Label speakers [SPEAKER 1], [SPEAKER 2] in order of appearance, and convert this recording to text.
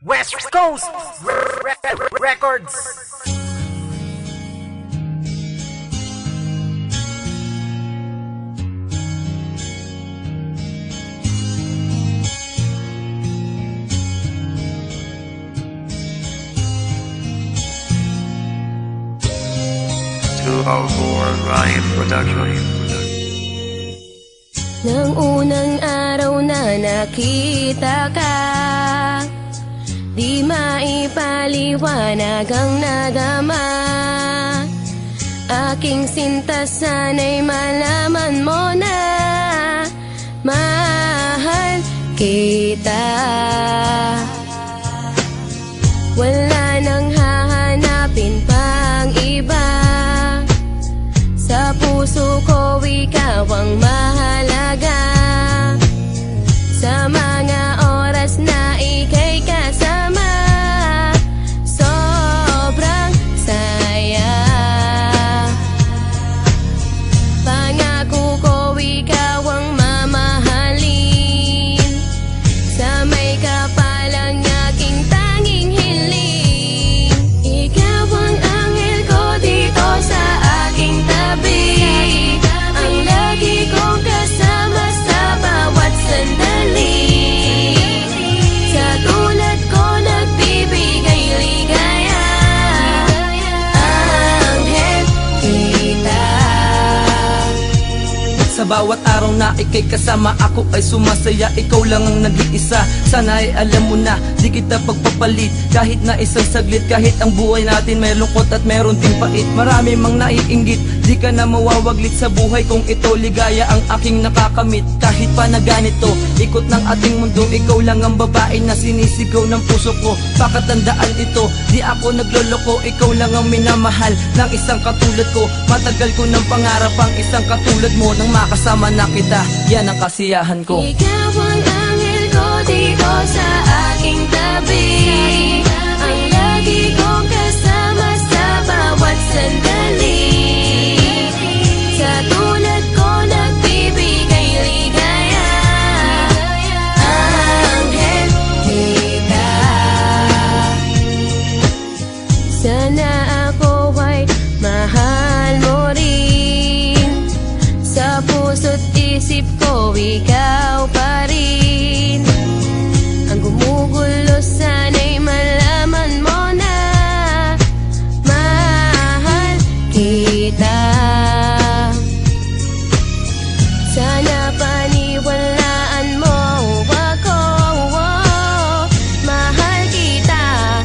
[SPEAKER 1] West Coast Records.
[SPEAKER 2] Ryan Production.
[SPEAKER 3] Nang unang araw na nakita ka, di maipaliwanag ang nadama. Aking sinta, sana'y malaman mo na mahal kita. Wala nang hahanapin pang iba. Sa puso ko ikaw ang mahalaga. Sa mga oras na ika'y kasama, sobrang saya. Pangako ko ikaw ang mamahalin. Sa may kapalang aking tanging hiling. Ikaw ang anghel ko dito sa aking tabi. Ang lagi kong kasama sa bawat sandali. Sa tulad ko nagbibigay ligaya. Anghel kita.
[SPEAKER 4] Sa bawat araw na ika'y kasama, ako ay sumasaya. Ikaw lang ang nag-iisa, sana ay alam mo na di kita pagpapalit. Kahit na isang saglit, kahit ang buhay natin may lungkot at meron ding pait. Marami mang naiinggit, di ka na mawawaglit sa buhay kung ito ligaya ang aking nakakamit. Kahit pa na ganito, ikot ng ating mundo, ikaw lang ang babae na sinisigaw ng puso ko. Pakatandaan ito, di ako nagloloko, ikaw lang ang minamahal ng isang katulad ko. Matagal ko ng pangarap ang isang katulad mo. Nang makasama na kita, yan ang kasiyahan ko.
[SPEAKER 3] Ikaw ang